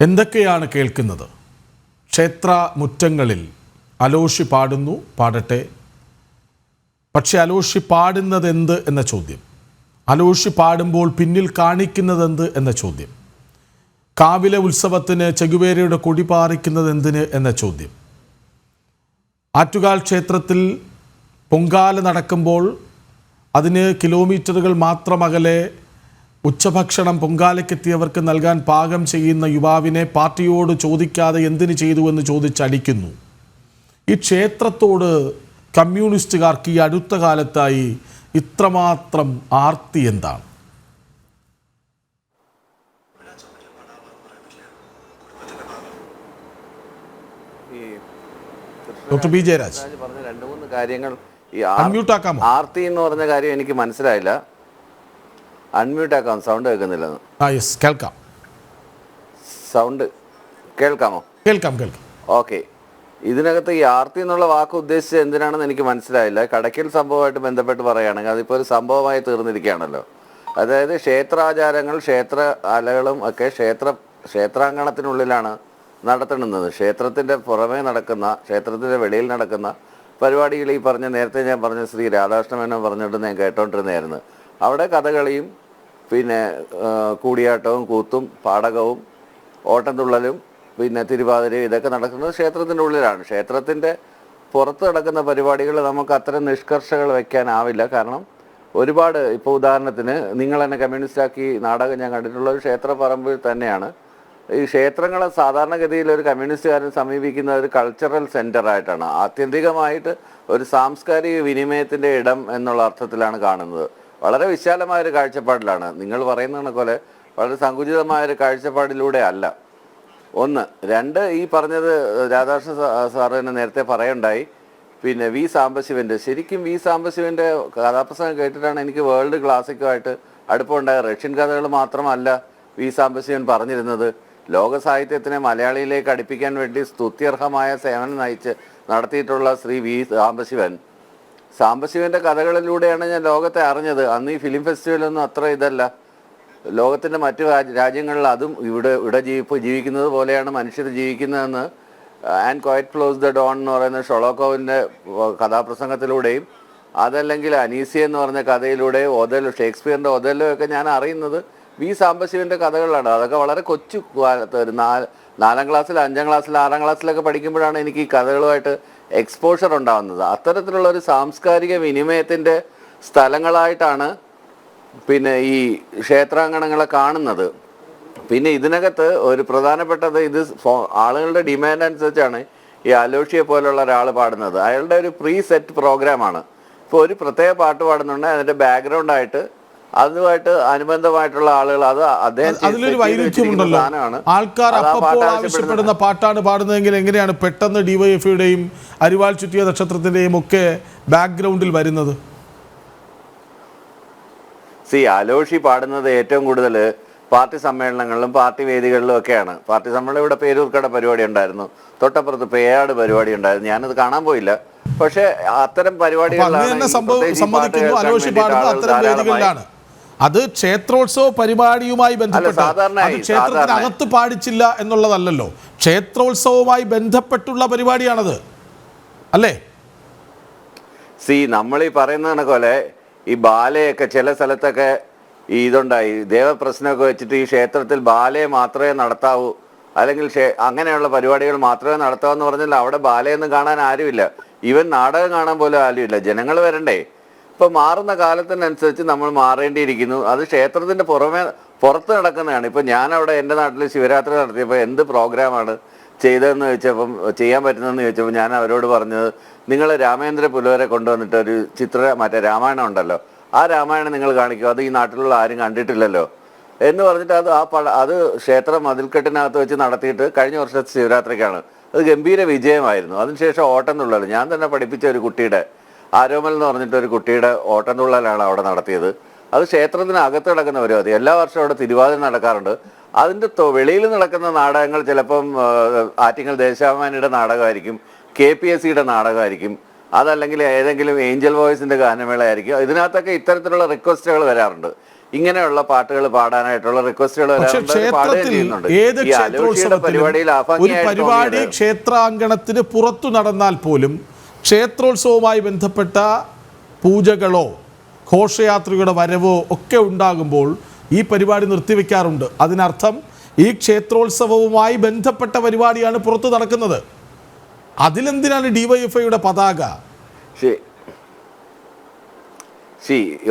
എന്തൊക്കെയാണ് കേൾക്കുന്നത്? ക്ഷേത്ര മുറ്റങ്ങളിൽ അലോഷി പാടുന്നു, പാടട്ടെ. പക്ഷെ അലോഷി പാടുന്നതെന്ത് എന്ന ചോദ്യം, അലോഷി പാടുമ്പോൾ പിന്നിൽ കാണിക്കുന്നതെന്ത് എന്ന ചോദ്യം, കാവിലെ ഉത്സവത്തിന് ചെഗുവേരയുടെ കൊടി പാറിക്കുന്നത് എന്തിന് എന്ന ചോദ്യം, ആറ്റുകാൽ ക്ഷേത്രത്തിൽ പൊങ്കാല നടക്കുമ്പോൾ അതിന് കിലോമീറ്ററുകൾ മാത്രം അകലെ ഉച്ചഭക്ഷണം പൊങ്കാലയ്ക്കെത്തിയവർക്ക് നൽകാൻ പാകം ചെയ്യുന്ന യുവാവിനെ പാർട്ടിയോട് ചോദിക്കാതെ എന്തിന് ചെയ്തു എന്ന് ചോദിച്ചടിക്കുന്നു. ഈ ക്ഷേത്രത്തോട് കമ്മ്യൂണിസ്റ്റുകാർക്ക് ഈ അടുത്ത കാലത്തായി ഇത്രമാത്രം ആർത്തി എന്താണ്? ഡോക്ടർ ബി ജയരാജ് പറഞ്ഞ രണ്ട് മൂന്ന് കാര്യങ്ങൾ, ഈ ആർത്തി എന്ന് പറഞ്ഞ കാര്യം എനിക്ക് മനസ്സിലായില്ല. അൺമ്യൂട്ട് ആക്കാം, സൗണ്ട് കേൾക്കുന്നില്ലെന്ന്. കേൾക്കാം. സൗണ്ട് കേൾക്കാമോ? കേൾക്കാം. ഓക്കെ. ഇതിനകത്ത് ഈ ആർത്തി എന്നുള്ള വാക്ക് ഉദ്ദേശിച്ചത് എന്തിനാണെന്ന് എനിക്ക് മനസ്സിലായില്ല. കടയ്ക്കൽ സംഭവമായിട്ട് ബന്ധപ്പെട്ട് പറയുകയാണെങ്കിൽ അതിപ്പോൾ ഒരു സംഭവമായി തീർന്നിരിക്കുകയാണല്ലോ. അതായത് ക്ഷേത്രാചാരങ്ങൾ, ക്ഷേത്ര അലകളും ഒക്കെ ക്ഷേത്രാങ്കണത്തിനുള്ളിലാണ് നടത്തുന്നത്. ക്ഷേത്രത്തിൻ്റെ പുറമേ നടക്കുന്ന, ക്ഷേത്രത്തിൻ്റെ വെളിയിൽ നടക്കുന്ന പരിപാടികൾ ഈ പറഞ്ഞ നേരത്തെ ഞാൻ പറഞ്ഞ ശ്രീ രാധാകൃഷ്ണമേനോൻ പറഞ്ഞിട്ട് ഞാൻ കേട്ടോണ്ടിരുന്നതായിരുന്നു. അവിടെ കഥകളിയും പിന്നെ കൂടിയാട്ടവും കൂത്തും പാടകവും ഓട്ടംതുള്ളലും പിന്നെ തിരുവാതിരയും ഇതൊക്കെ നടക്കുന്നത് ക്ഷേത്രത്തിൻ്റെ ഉള്ളിലാണ്. ക്ഷേത്രത്തിൻ്റെ പുറത്ത് നടക്കുന്ന പരിപാടികൾ നമുക്ക് അത്തരം നിഷ്കർഷകൾ വയ്ക്കാനാവില്ല. കാരണം ഒരുപാട്, ഇപ്പോൾ ഉദാഹരണത്തിന് നിങ്ങൾ എന്നെ കമ്മ്യൂണിസ്റ്റാക്കി നാടകം ഞാൻ കണ്ടിട്ടുള്ള ഒരു ക്ഷേത്ര പറമ്പിൽ തന്നെയാണ്. ഈ ക്ഷേത്രങ്ങളെ സാധാരണഗതിയിൽ ഒരു കമ്മ്യൂണിസ്റ്റുകാരൻ സമീപിക്കുന്ന ഒരു കൾച്ചറൽ സെൻ്ററായിട്ടാണ്, ആത്യന്തികമായിട്ട് ഒരു സാംസ്കാരിക വിനിമയത്തിൻ്റെ ഇടം എന്നുള്ള അർത്ഥത്തിലാണ് കാണുന്നത്. വളരെ വിശാലമായൊരു കാഴ്ചപ്പാടിലാണ്. നിങ്ങൾ പറയുന്ന പോലെ വളരെ സങ്കുചിതമായൊരു കാഴ്ചപ്പാടിലൂടെ അല്ല. ഒന്ന്. രണ്ട്, ഈ പറഞ്ഞത് രാധാകൃഷ്ണ സാറ് തന്നെ നേരത്തെ പറയുണ്ടായി, പിന്നെ വി സാംബശിവൻ്റെ, ശരിക്കും വി സാംബശിവൻ്റെ കഥാപ്രസംഗം കേട്ടിട്ടാണ് എനിക്ക് വേൾഡ് ക്ലാസിക്കുമായിട്ട് അടുപ്പമുണ്ടായത്. റഷ്യൻ കഥകൾ മാത്രമല്ല വി സാംബശിവൻ പറഞ്ഞിരുന്നത്. ലോക സാഹിത്യത്തിനെ മലയാളിയിലേക്ക് അടുപ്പിക്കാൻ വേണ്ടി സ്തുത്യർഹമായ സേവനം നടത്തിയിട്ടുള്ള ശ്രീ വി സാംബശിവൻ്റെ കഥകളിലൂടെയാണ് ഞാൻ ലോകത്തെ അറിഞ്ഞത്. അന്ന് ഈ ഫിലിം ഫെസ്റ്റിവലൊന്നും അത്ര ഇതല്ല. ലോകത്തിൻ്റെ മറ്റു രാജ്യങ്ങളിൽ അതും ഇവിടെ ജീവിക്കുന്നത് പോലെയാണ് മനുഷ്യർ ജീവിക്കുന്നതെന്ന് and quiet flows the Don എന്ന് പറയുന്ന ഷൊളോക്കോവിൻ്റെ കഥാപ്രസംഗത്തിലൂടെയും അതല്ലെങ്കിൽ അനീസിയ എന്ന് പറഞ്ഞ കഥയിലൂടെയും ഷേക്സ്പിയറിൻ്റെ ഒതെല്ലോ ഒക്കെ ഞാൻ അറിയുന്നത് വി സാംബശിവൻ്റെ കഥകളിലാണ്. അതൊക്കെ വളരെ കൊച്ചു കാലത്ത്, ഒരു 4ാം ക്ലാസ്സിൽ 5ാം ക്ലാസ്സിൽ 6ാം ക്ലാസ്സിലൊക്കെ പഠിക്കുമ്പോഴാണ് എനിക്ക് ഈ കഥകളുമായിട്ട് എക്സ്പോഷർ ഉണ്ടാകുന്നത്. അത്തരത്തിലുള്ള ഒരു സാംസ്കാരിക വിനിമയത്തിൻ്റെ സ്ഥലങ്ങളായിട്ടാണ് പിന്നെ ഈ ക്ഷേത്രാങ്കണങ്ങളെ കാണുന്നത്. പിന്നെ ഇതിനകത്ത് ഒരു പ്രധാനപ്പെട്ടത്, ഇത് ആളുകളുടെ ഡിമാൻഡ് അനുസരിച്ചാണ് ഈ അലോഷിയെ പോലുള്ള ഒരാൾ പാടുന്നത്. അയാളുടെ ഒരു പ്രീ സെറ്റ് പ്രോഗ്രാമാണ്. ഇപ്പോൾ ഒരു പ്രത്യേക പാട്ട് പാടുന്നുണ്ടെങ്കിൽ അതിൻ്റെ ബാക്ക്ഗ്രൗണ്ടായിട്ട് അതുമായിട്ട് അനുബന്ധമായിട്ടുള്ള ആളുകൾ, അത് അതിലൊരു വൈരുദ്ധ്യമുണ്ടല്ലോ. ആൾക്കാർ അപ്പോൾ ആവശ്യപ്പെടുന്ന പാട്ടാണ് പാടുന്നതെങ്കിൽ എങ്ങനെയാണ് പെട്ടെന്ന് ഡിവൈഎഫ്ഐയുടെയും അരിവാൾ ചുറ്റിയ നക്ഷത്രത്തിന്റെയും ഒക്കെ ബാക്ക്ഗ്രൗണ്ടിൽ വരുന്നത്? അലോഷി പാടുന്നത് ഏറ്റവും കൂടുതൽ പാർട്ടി സമ്മേളനങ്ങളിലും പാർട്ടി വേദികളിലും ഒക്കെയാണ്. പാർട്ടി സമ്മേളനം ഇവിടെ പേരൂർക്കട പരിപാടി ഉണ്ടായിരുന്നു, തൊട്ടപ്പുറത്ത് പേയാട് പരിപാടി ഉണ്ടായിരുന്നു. ഞാനത് കാണാൻ പോയില്ല. പക്ഷെ അത്തരം പരിപാടികളിലാണ് അത് ക്ഷേത്രോത്സവ പരിപാടിയുമായി ബന്ധപ്പെട്ട്, അത് ക്ഷേത്രത്തിനകത്ത് പാടിച്ചില്ല എന്നുള്ളതല്ലല്ലോ, ക്ഷേത്രോത്സവവുമായി ബന്ധപ്പെട്ടുള്ള പരിപാടിയാണത് അല്ലേ? നമ്മൾ ഈ പറയുന്ന പോലെ ഈ ബാലയൊക്കെ ചില സ്ഥലത്തൊക്കെ ഈ ഇതുണ്ടായി, ദേവപ്രശ്നമൊക്കെ വെച്ചിട്ട് ഈ ക്ഷേത്രത്തിൽ ബാലയെ മാത്രമേ നടത്താവൂ, അല്ലെങ്കിൽ അങ്ങനെയുള്ള പരിപാടികൾ മാത്രമേ നടത്താവൂ എന്ന് പറഞ്ഞാൽ അവിടെ ബാലയൊന്നും കാണാൻ ആരുമില്ല. ഈവൻ നാടകം കാണാൻ പോലും ആരുമില്ല. ജനങ്ങൾ വരണ്ടേ? ഇപ്പം മാറുന്ന കാലത്തിനനുസരിച്ച് നമ്മൾ മാറേണ്ടിയിരിക്കുന്നു. അത് ക്ഷേത്രത്തിൻ്റെ പുറത്ത് നടക്കുന്നതാണ്. ഇപ്പം ഞാനവിടെ എൻ്റെ നാട്ടിൽ ശിവരാത്രി നടത്തിയപ്പോൾ എന്ത് പ്രോഗ്രാമാണ് ചെയ്തതെന്ന് ചോദിച്ചപ്പം, ചെയ്യാൻ പറ്റുന്നതെന്ന് ചോദിച്ചപ്പോൾ ഞാൻ അവരോട് പറഞ്ഞത്, നിങ്ങൾ രാമേന്ദ്ര പുലവരെ കൊണ്ടുവന്നിട്ട് ഒരു മറ്റേ രാമായണം ഉണ്ടല്ലോ, ആ രാമായണം നിങ്ങൾ കാണിക്കുക, അത് ഈ നാട്ടിലുള്ള ആരും കണ്ടിട്ടില്ലല്ലോ എന്ന് പറഞ്ഞിട്ട് അത് ക്ഷേത്ര മതിൽക്കെട്ടിനകത്ത് വെച്ച് നടത്തിയിട്ട് കഴിഞ്ഞ വർഷത്തെ ശിവരാത്രിക്കാണ്. അത് ഗംഭീര വിജയമായിരുന്നു. അതിനുശേഷം ഓട്ടംതുള്ളൽ, ഞാൻ തന്നെ പഠിപ്പിച്ച ഒരു കുട്ടിയുടെ, ആരോമൽ എന്ന് പറഞ്ഞിട്ട് ഒരു കുട്ടിയുടെ ഓട്ടംതുള്ളലാണ് അവിടെ നടത്തിയത്. അത് ക്ഷേത്രത്തിനകത്ത് നടക്കുന്ന പരിപാടി. എല്ലാ വർഷവും അവിടെ തിരുവാതിര നടക്കാറുണ്ട്. അതിൻ്റെ വെളിയിൽ നടക്കുന്ന നാടകങ്ങൾ ചിലപ്പം ആറ്റിങ്ങൽ ദേശാഭിമാനിയുടെ നാടകമായിരിക്കും, KPSCയുടെ നാടകമായിരിക്കും, അതല്ലെങ്കിൽ ഏതെങ്കിലും ഏഞ്ചൽ വോയിസിൻ്റെ ഗാനമേള ആയിരിക്കും. ഇതിനകത്തൊക്കെ ഇത്തരത്തിലുള്ള റിക്വസ്റ്റുകൾ വരാറുണ്ട്. ഇങ്ങനെയുള്ള പാട്ടുകൾ പാടാനായിട്ടുള്ള റിക്വസ്റ്റുകൾ ചെയ്യുന്നുണ്ട്. ഒരു പരിപാടി ക്ഷേത്രാങ്കണത്തിന് പുറത്തു നടന്നാൽ പോലും ക്ഷേത്രോത്സവവുമായി ബന്ധപ്പെട്ട പൂജകളോ ഘോഷയാത്രയുടെ വരവോ ഒക്കെ ഉണ്ടാകുമ്പോൾ ഈ പരിപാടി നിർത്തിവെക്കാറുണ്ട്. അതിനർത്ഥം ഈ ക്ഷേത്രോത്സവവുമായി ബന്ധപ്പെട്ട പരിപാടിയാണ് പുറത്തു നടക്കുന്നത്. അതിലെന്തിനാണ് ഡിവൈഎഫ്ഐയുടെ പതാക?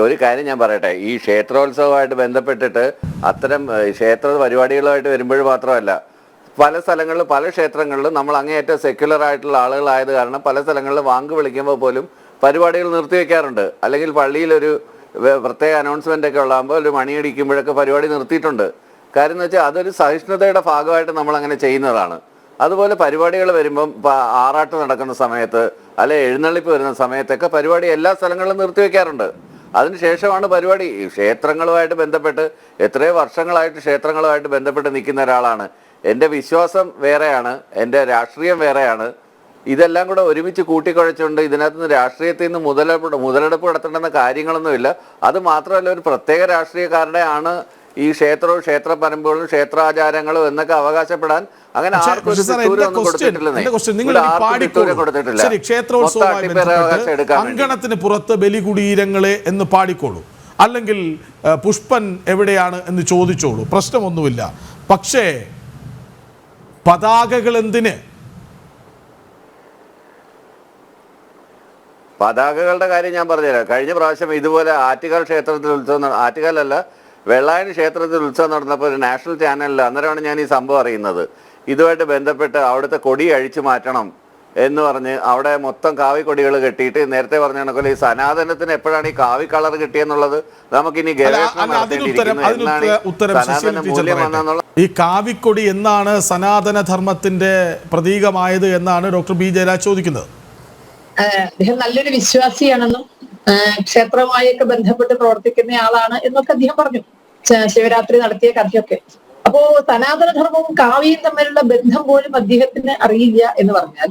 ഒരു കാര്യം ഞാൻ പറയട്ടെ, ഈ ക്ഷേത്രോത്സവമായിട്ട് ബന്ധപ്പെട്ടിട്ട് അത്തരം ക്ഷേത്ര പരിപാടികളുമായിട്ട് വരുമ്പോൾ മാത്രമല്ല, പല സ്ഥലങ്ങളിലും പല ക്ഷേത്രങ്ങളിലും നമ്മൾ അങ്ങേയറ്റം സെക്യുലർ ആയിട്ടുള്ള ആളുകളായത് കാരണം പല സ്ഥലങ്ങളിലും വാങ്ക് വിളിക്കുമ്പോൾ പോലും പരിപാടികൾ നിർത്തിവെക്കാറുണ്ട്. അല്ലെങ്കിൽ പള്ളിയിലൊരു പ്രത്യേക അനൗൺസ്മെൻ്റ് ഒക്കെ ഉള്ളാകുമ്പോൾ ഒരു മണിയടിക്കുമ്പോഴൊക്കെ പരിപാടി നിർത്തിയിട്ടുണ്ട്. കാര്യം എന്ന് വെച്ചാൽ അതൊരു സഹിഷ്ണുതയുടെ ഭാഗമായിട്ട് നമ്മൾ അങ്ങനെ ചെയ്യുന്നതാണ്. അതുപോലെ പരിപാടികൾ വരുമ്പം ആറാട്ട് നടക്കുന്ന സമയത്ത് അല്ലെ എഴുന്നള്ളിപ്പ് വരുന്ന സമയത്തൊക്കെ പരിപാടി എല്ലാ സ്ഥലങ്ങളിലും നിർത്തിവെക്കാറുണ്ട്. അതിനുശേഷമാണ് പരിപാടി. ക്ഷേത്രങ്ങളുമായിട്ട് ബന്ധപ്പെട്ട് എത്രയോ വർഷങ്ങളായിട്ട് ക്ഷേത്രങ്ങളുമായിട്ട് ബന്ധപ്പെട്ട് നിൽക്കുന്ന ഒരാളാണ്. എൻ്റെ വിശ്വാസം വേറെയാണ്, എൻ്റെ രാഷ്ട്രീയം വേറെയാണ്. ഇതെല്ലാം കൂടെ ഒരുമിച്ച് കൂട്ടിക്കുഴച്ചുകൊണ്ട് ഇതിനകത്ത് നിന്ന് രാഷ്ട്രീയത്തിൽ നിന്ന് മുതലെടുപ്പ് നടത്തേണ്ടുന്ന കാര്യങ്ങളൊന്നുമില്ല. അത് മാത്രമല്ല, ഒരു പ്രത്യേക രാഷ്ട്രീയക്കാരുടെ ആണ് ഈ ക്ഷേത്രവും ക്ഷേത്ര പരമ്പുകളും ക്ഷേത്രാചാരങ്ങളും എന്നൊക്കെ അവകാശപ്പെടാൻ അങ്ങനെ അങ്കണത്തിന് പുറത്ത് ബലികുടീരങ്ങളെ എന്ന് പാടിക്കോളൂ, അല്ലെങ്കിൽ പുഷ്പൻ എവിടെയാണ് എന്ന് ചോദിച്ചോളൂ, പ്രശ്നമൊന്നുമില്ല. പക്ഷേ പതാകകൾ എന്തിന്? പതാകകളുടെ കാര്യം ഞാൻ പറഞ്ഞുതരാം. കഴിഞ്ഞ പ്രാവശ്യം ഇതുപോലെ ആറ്റുകാൽ ക്ഷേത്രത്തിൽ ഉത്സവം, ആറ്റുകാലല്ല വെള്ളായണി ക്ഷേത്രത്തിൽ ഉത്സവം നടന്നപ്പോൾ ഒരു നാഷണൽ ചാനലിൽ അന്നേരമാണ് ഞാൻ ഈ സംഭവം അറിയുന്നത്. ഇതുമായിട്ട് ബന്ധപ്പെട്ട് അവിടുത്തെ കൊടി അഴിച്ചു മാറ്റണം എന്ന് പറഞ്ഞ് അവിടെ മൊത്തം കാവിക്കൊടികൾ കെട്ടിയിട്ട് നേരത്തെ പറഞ്ഞ കണക്കിൽ ഈ സനാതനത്തിന് എപ്പോഴാണ് ഈ കാവി കളർ കിട്ടിയെന്നുള്ളത് നമുക്കിനി ഗവേഷണം നടത്തേണ്ടിയിരിക്കുന്നു. ഈ കാവിക്കൊടി എന്നാണ് സനാതന ധർമ്മത്തിന്റെ പ്രതീകമായത് എന്നാണ് ഡോക്ടർ ബി ജയരാജ് ചോദിക്കുന്നത്. അദ്ദേഹം നല്ലൊരു വിശ്വാസിയാണെന്നും ക്ഷേത്രവുമായൊക്കെ ബന്ധപ്പെട്ട് പ്രവർത്തിക്കുന്ന ആളാണ് എന്നൊക്കെ അദ്ദേഹം പറഞ്ഞു, ശിവരാത്രി നടത്തിയ കഥയൊക്കെ. അപ്പോ സനാതനധർമ്മവും കാവ്യയും തമ്മിലുള്ള ബന്ധം പോലും അദ്ദേഹത്തിന് അറിയില്ല എന്ന് പറഞ്ഞാൽ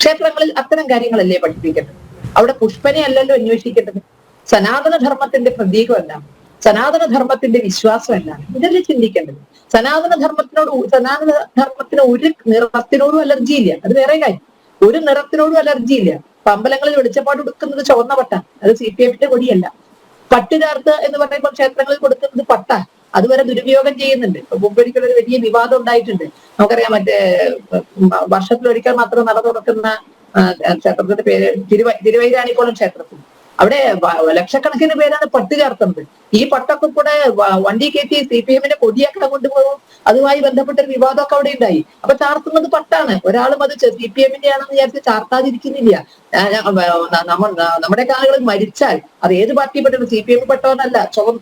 ക്ഷേത്രങ്ങളിൽ അത്തരം കാര്യങ്ങളല്ലേ പഠിപ്പിക്കേണ്ടത്? അവിടെ പുഷ്പനെ അല്ലല്ലോ അന്വേഷിക്കേണ്ടത്. സനാതനധർമ്മത്തിന്റെ പ്രതീകമല്ല, സനാതനധർമ്മത്തിന്റെ വിശ്വാസമല്ല, ഇതല്ലേ ചിന്തിക്കേണ്ടത്. സനാതനധർമ്മത്തിന് ഒരു നിറത്തിനോടും അലർജി ഇല്ല, അത് വേറെ കാര്യം. ഒരു നിറത്തിനോടും അലർജി ഇല്ല. അമ്പലങ്ങളിൽ വെളിച്ചപ്പാട് കൊടുക്കുന്നത് ചുവന്ന പട്ട, അത് CPM-ന്റെ കൊടിയല്ല. പട്ട് ചാർത്ത് എന്ന് പറയുമ്പോൾ ക്ഷേത്രങ്ങളിൽ കൊടുക്കുന്നത് പട്ട, അതുവരെ ദുരുപയോഗം ചെയ്യുന്നുണ്ട്. മുമ്പൊരിക്കലും ഒരു വലിയ വിവാദം ഉണ്ടായിട്ടുണ്ട്. നമുക്കറിയാം, മറ്റേ വർഷത്തിലൊരിക്കൽ മാത്രം നട തുറക്കുന്ന ക്ഷേത്രത്തിന്റെ പേര് തിരുവൈരാണിക്കോളം ക്ഷേത്രത്തിൽ. അവിടെ ലക്ഷക്കണക്കിന് പേരാണ് പട്ട് ചേർക്കുന്നത്. ഈ പട്ടൊക്കെ കൂടെ വണ്ടി കയറ്റി CPM-ന്റെ കൊടിയൊക്കെ കൊണ്ടുപോകും. അതുമായി ബന്ധപ്പെട്ട ഒരു വിവാദമൊക്കെ അവിടെ ഉണ്ടായി. അപ്പൊ ചാർത്തുന്നത് പട്ടാണ്. ഒരാളും അത് CPM-ന്റെ ആണെന്ന് വിചാരിച്ച് ചാർത്താതിരിക്കുന്നില്ല. നമ്മുടെ ആളുകൾ മരിച്ചാൽ അത് ഏത് പാർട്ടിപ്പെട്ടത്, CPM പെട്ടവനല്ല,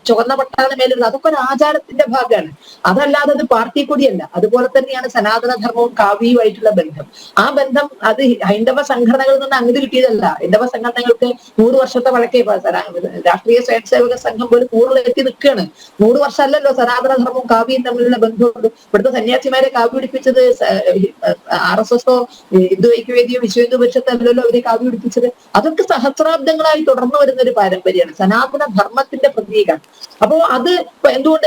ചുവന്ന പട്ടാണ് മേലുള്ളത്. അതൊക്കെ ഒരു ആചാരത്തിന്റെ ഭാഗമാണ്, അതല്ലാതെ അത് പാർട്ടി കൊടിയല്ല. അതുപോലെ തന്നെയാണ് സനാതനധർമ്മവും കാവ്യയുമായിട്ടുള്ള ബന്ധം. ആ ബന്ധം അത് ഹൈന്ദവ സംഘടനകളിൽ നിന്ന് അങ്ങോട്ട് കിട്ടിയതല്ല. ഹൈന്ദവ സംഘടനകൾക്ക് 100 വർഷത്തെ വഴക്കേ, രാഷ്ട്രീയ സ്വയംസേവക സംഘം പോലും 100 നിൽക്കുകയാണ്. 100 വർഷമല്ലല്ലോ സനാതനധർമ്മവും കാവ്യയും തമ്മിലുള്ള ബന്ധമുണ്ട്. ഇവിടുത്തെ സന്യാസിമാരെ കാവ്യ പിടിപ്പിച്ചത് RSS-ഓ ഹിന്ദു ഐക്യവേദിയോ വിശ്വ ഹിന്ദു പരിഷത്തല്ലല്ലോ അവരെ കാവ്യ പിടിപ്പിച്ചത്. അതൊക്കെ സഹസ്രാബ്ദങ്ങളായി തുടർന്നു വരുന്ന ഒരു പാരമ്പര്യമാണ്, സനാതന ധർമ്മത്തിന്റെ പ്രതീകമാണ്. അപ്പോ അത് എന്തുകൊണ്ട്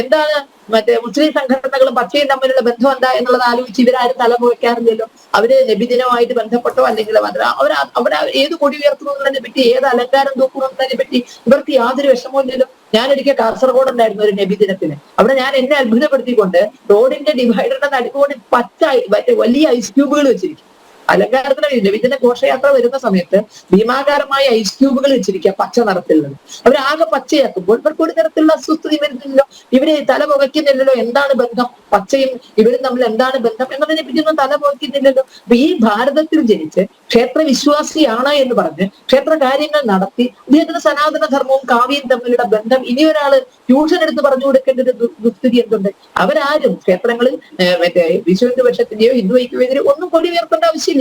എന്താണ് മറ്റേ മുസ്ലിം സംഘടനകളും പച്ചയും തമ്മിലുള്ള ബന്ധം എന്താ എന്നുള്ളത് ആലോചിച്ച് ഇവരാരും തലമുറയ്ക്കാറില്ലല്ലോ. അവര് നബിദിനവുമായിട്ട് ബന്ധപ്പെട്ടോ അല്ലെങ്കിൽ അവർ ഏത് കൊടി ഉയർത്തുന്നതിനെ പറ്റി, ഏത് അലങ്കാരം തൂക്കുന്നതിനെ പറ്റി ഇവർക്ക് യാതൊരു വിഷമവും ഇല്ലല്ലോ. ഞാനൊരിക്കൽ കാസർഗോഡ് ഉണ്ടായിരുന്നു ഒരു നബിദിനത്തിന്. അവിടെ ഞാൻ എന്നെ അത്ഭുതപ്പെടുത്തിക്കൊണ്ട് റോഡിന്റെ ഡിവൈഡറിന്റെ നടുക്കോട് മറ്റേ വലിയ ഐസ് ക്യൂബുകൾ വെച്ചിരിക്കും. അലങ്കാരത്തിന് നബിദിന ഘോഷയാത്ര വരുന്ന സമയത്ത് ഭീമാകാരമായ ഐസ് ക്യൂബുകൾ വെച്ചിരിക്കുക, പച്ച നിറത്തിലുള്ളത്. അവരാകെ പച്ചയാക്കുമ്പോൾ ഇവർക്ക് ഒരു തരത്തിലുള്ള അസ്വസ്ഥത വരുന്നില്ലല്ലോ, ഇവര് തല പുകയ്ക്കുന്നില്ലല്ലോ. എന്താണ് ബന്ധം, പച്ചയും ഇവരും തമ്മിൽ എന്താണ് ബന്ധം എന്നതിനെ പറ്റി ഒന്നും തല പുകയ്ക്കുന്നില്ലല്ലോ. അപ്പൊ ഈ ഭാരതത്തിൽ ജനിച്ച് ക്ഷേത്ര വിശ്വാസിയാണ് എന്ന് പറഞ്ഞ് ക്ഷേത്ര കാര്യങ്ങൾ നടത്തി അദ്ദേഹത്തിന് സനാതനധർമ്മവും കാവ്യയും തമ്മിലുള്ള ബന്ധം ഇനി ഒരാള് ട്യൂഷൻ എടുത്ത് പറഞ്ഞു കൊടുക്കേണ്ട ഒരു ദുസ്ഥിതി എന്തുണ്ട്? അവരാരും ക്ഷേത്രങ്ങളിൽ മറ്റേ വിശ്വ ഹിന്ദു പക്ഷത്തിന്റെയോ ഹിന്ദു ഐക്യവേദിയോ ഒന്നും കൊടി ഉയർത്തേണ്ട ആവശ്യമില്ല.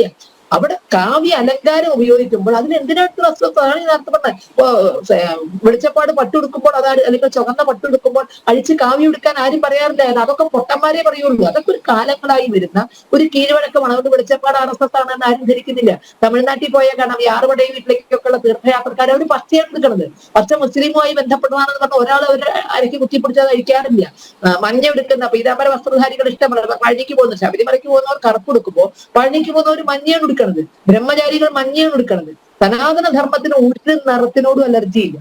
അവിടെ കാവ്യ അലങ്കാരം ഉപയോഗിക്കുമ്പോൾ അതിന് എന്തിനായിട്ടുള്ള അസ്വസ്ഥതാണ് നേരത്തെ പറഞ്ഞത്. വെളിച്ചപ്പാട് പട്ടുടുക്കുമ്പോൾ അതാണ്, അല്ലെങ്കിൽ ചുവന്ന പട്ടുടുക്കുമ്പോൾ അഴിച്ച് കാവ്യ എടുക്കാൻ ആരും പറയാറില്ല. അതൊക്കെ പൊട്ടന്മാരെ പറയുള്ളൂ. അതൊക്കെ ഒരു കാലങ്ങളായി വരുന്ന ഒരു കീഴ്വഴക്കമാണ്. അതുകൊണ്ട് വെളിച്ചപ്പാട് RSS ആണെന്ന് ആരും ധരിക്കുന്നില്ല. തമിഴ്നാട്ടിൽ പോയാൽ കാണാം, യാറുപടയ വീട്ടിലേക്കൊക്കെ ഉള്ള തീർത്ഥയാത്രക്കാർ അവർ പച്ചയാണ് എടുക്കുന്നത്. പച്ച മുസ്ലിമുമായി ബന്ധപ്പെട്ടതാണെന്ന് പറഞ്ഞ ഒരാൾ അവർ അരക്കി കുത്തിപ്പിടിച്ചത് കഴിക്കാറില്ല. മഞ്ഞ എടുക്കുന്ന പീതാംബര വസ്ത്രധാരികൾ ഇഷ്ടമല്ല. പഴനിക്ക് പോകുന്ന, ശബരിമലയ്ക്ക് പോകുന്നവർ കറുപ്പെടുക്കുമ്പോൾ പഴനിക്ക് പോകുന്നവർ മഞ്ഞയാണ് എടുക്കുന്നത്. ബ്രഹ്മചാരികൾ മഞ്ഞയാണ് എടുക്കുന്നത്. സനാതന ധർമ്മത്തിന് ഒരു നിറത്തിനോടും അലർജിയില്ല.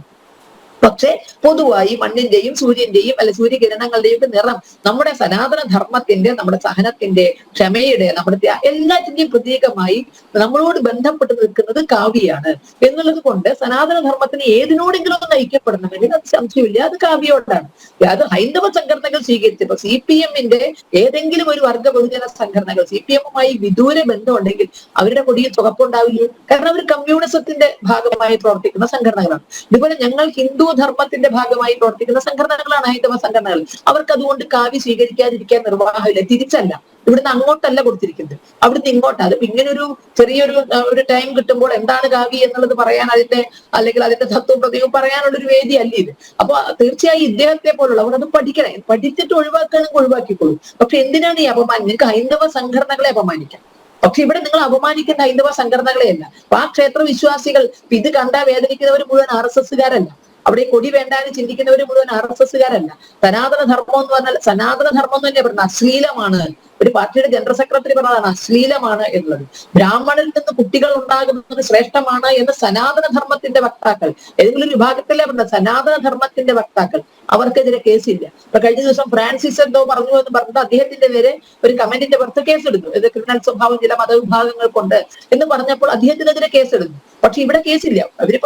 പക്ഷെ പൊതുവായി മണ്ണിന്റെയും സൂര്യന്റെയും അല്ലെ സൂര്യകിരണങ്ങളുടെയും നിറം നമ്മുടെ സനാതന ധർമ്മത്തിന്റെ, നമ്മുടെ സഹനത്തിന്റെ, ക്ഷമയുടെ, നമ്മുടെ എല്ലാറ്റിന്റെയും പ്രതീകമായി നമ്മളോട് ബന്ധപ്പെട്ട് നിൽക്കുന്നത് കാവ്യാണ് എന്നുള്ളത് കൊണ്ട് സനാതന ധർമ്മത്തിന് ഏതിനോടെങ്കിലും ഒന്ന് ഐക്യപ്പെടണമെങ്കിൽ അത് സംശയമില്ല, അത് കാവ്യോടാണ്. അത് ഹൈന്ദവ സംഘടനകൾ സ്വീകരിച്ചപ്പോ CPM-ന്റെ ഏതെങ്കിലും ഒരു വർഗ ബഹുജന സംഘടനകൾ CPM-മായി വിദൂര ബന്ധമുണ്ടെങ്കിൽ അവരുടെ കൊടിയിൽ ചുവപ്പുണ്ടാവില്ല. കാരണം അവർ കമ്മ്യൂണിസത്തിന്റെ ഭാഗമായി പ്രവർത്തിക്കുന്ന സംഘടനകളാണ്. ഇതുപോലെ ഞങ്ങൾ ഹിന്ദു ധർമ്മത്തിന്റെ ഭാഗമായി പ്രവർത്തിക്കുന്ന സംഘടനകളാണ് ഹൈന്ദവ സംഘടനകൾ. അവർക്ക് അതുകൊണ്ട് കാവ്യ സ്വീകരിക്കാതിരിക്കാൻ നിർവാഹമില്ല. തിരിച്ചല്ല, ഇവിടുന്ന് അങ്ങോട്ടല്ല കൊടുത്തിരിക്കുന്നത്, അവിടുന്ന് ഇങ്ങോട്ടാണ്. അത് ഇങ്ങനെ ഒരു ചെറിയൊരു ടൈം കിട്ടുമ്പോൾ എന്താണ് കാവ്യ എന്നുള്ളത് പറയാൻ, അതിന്റെ അല്ലെങ്കിൽ അതിന്റെ തത്വം പ്രതീകം പറയാനുള്ള ഒരു വേദി അല്ല ഇത്. അപ്പൊ തീർച്ചയായും ഇദ്ദേഹത്തെ പോലുള്ളവർ അത് പഠിക്കണേ, പഠിച്ചിട്ട് ഒഴിവാക്കുകയാണെങ്കിൽ ഒഴിവാക്കിക്കോളൂ. പക്ഷെ എന്തിനാണ് ഈ അപമാനം? നിങ്ങൾക്ക് ഹൈന്ദവ സംഘടനകളെ അപമാനിക്കാം, പക്ഷെ ഇവിടെ നിങ്ങൾ അപമാനിക്കുന്ന ഹൈന്ദവ സംഘടനകളെയല്ല. അപ്പൊ ആ ക്ഷേത്ര വിശ്വാസികൾ ഇത് കണ്ടാ വേദനിക്കുന്നവർ മുഴുവൻ RSSകാരല്ല. അവിടെ കൊടി വേണ്ടാന്ന് ചിന്തിക്കുന്നവർ മുഴുവൻ RSSകാരല്ല. സനാതന ധർമ്മം എന്ന് പറഞ്ഞാൽ സനാതന ധർമ്മം തന്നെ പറയുന്നത് അശ്ലീലമാണ്. ഒരു പാർട്ടിയുടെ ജനറൽ സെക്രട്ടറി പറഞ്ഞതാണ് അശ്ലീലമാണ് എന്നുള്ളത്. ബ്രാഹ്മണരിൽ നിന്ന് കുട്ടികൾ ഉണ്ടാകുന്നത് ശ്രേഷ്ഠമാണ് എന്ന് സനാതന ധർമ്മത്തിന്റെ വക്താക്കൾ, ഏതെങ്കിലും ഒരു വിഭാഗത്തിലെ പറഞ്ഞ സനാതന ധർമ്മത്തിന്റെ വക്താക്കൾ, അവർക്കെതിരെ കേസില്ല. ഇപ്പൊ കഴിഞ്ഞ ദിവസം ഫ്രാൻസിസ് എന്തോ പറഞ്ഞു എന്ന് പറഞ്ഞിട്ട് അദ്ദേഹത്തിന്റെ പേര് ഒരു കമന്റിന്റെ പുറത്ത് കേസെടുത്തു. ഇത് ക്രിമിനൽ സ്വഭാവം ചില മതവിഭാഗങ്ങൾക്കുണ്ട് എന്ന് പറഞ്ഞപ്പോൾ അദ്ദേഹത്തിനെതിരെ കേസെടുത്തു. പക്ഷെ ഇവിടെ കേസില്ല.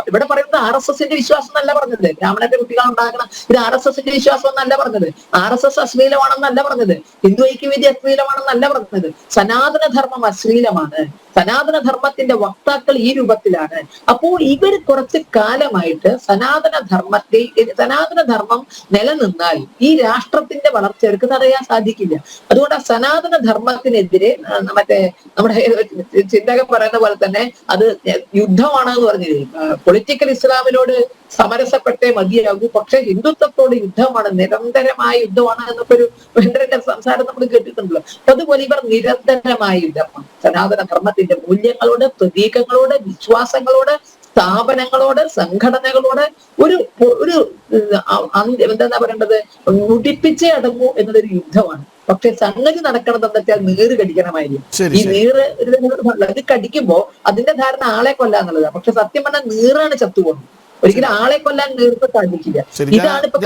ഇവിടെ പറയുന്നത് RSSന്റെ വിശ്വാസം എന്നല്ല പറഞ്ഞത്, ബ്രാഹ്മണന്റെ കുട്ടികൾ ഉണ്ടാകണം, ഇത് RSSന്റെ വിശ്വാസം എന്നല്ല പറഞ്ഞത്, RSS അശ്ലീലമാണെന്നല്ല പറഞ്ഞത്, ഹിന്ദു ഐക്യവേദി അശ്ലീലമാണെന്നല്ല പറഞ്ഞത്. സനാതന ധർമ്മം അശ്ലീലമാണ്. സനാതന ധർമ്മത്തിന്റെ വക്താക്കൾ ഈ രൂപത്തിലാണ്. അപ്പോൾ ഇവർ കുറച്ച് കാലമായിട്ട് സനാതന ധർമ്മം നിലനിന്നാൽ ഈ രാഷ്ട്രത്തിന്റെ വളർച്ച അവർക്ക് തടയാൻ സാധിക്കില്ല. അതുകൊണ്ട് ആ സനാതന ധർമ്മത്തിനെതിരെ നമ്മുടെ ചിന്തകൻ പറയുന്ന പോലെ തന്നെ അത് യുദ്ധമാണെന്ന് പറഞ്ഞത്. പൊളിറ്റിക്കൽ ഇസ്ലാമിനോട് സമരസപ്പെട്ടേ മതിയാകൂ, പക്ഷെ ഹിന്ദുത്വത്തോട് യുദ്ധമാണ്, നിരന്തരമായ യുദ്ധമാണ് എന്നൊക്കെ ഒരു വേണ്ടന്റെ സംസാരം നമ്മൾ കേട്ടിട്ടുണ്ടല്ലോ. അതുപോലെ ഇവർ നിരന്തരമായ യുദ്ധമാണ് സനാതന ധർമ്മത്തിന്റെ മൂല്യങ്ങളോട്, പ്രതീകങ്ങളോട്, വിശ്വാസങ്ങളോട്, സ്ഥാപനങ്ങളോട്, സംഘടനകളോട് ഒരു എന്താ പറയേണ്ടത്, മുടിപ്പിച്ചേ അടങ്ങൂ എന്നതൊരു യുദ്ധമാണ്. പക്ഷെ സംഗതി നടക്കണമെന്ന് വെച്ചാൽ നീറ് കടിക്കണമായിരിക്കും. ഈ നീറ് ഇത് കടിക്കുമ്പോ അതിന്റെ ധാരണ ആളെ കൊല്ലാന്നുള്ളതാണ്. പക്ഷെ സത്യം പറഞ്ഞാൽ നീറാണ് ചത്തുപോകുന്നത്. ഒരിക്കലും ആളെ കൊല്ലാൻ നീർത്ത് സാധിക്കില്ല. ഇതാണ് ഇപ്പൊ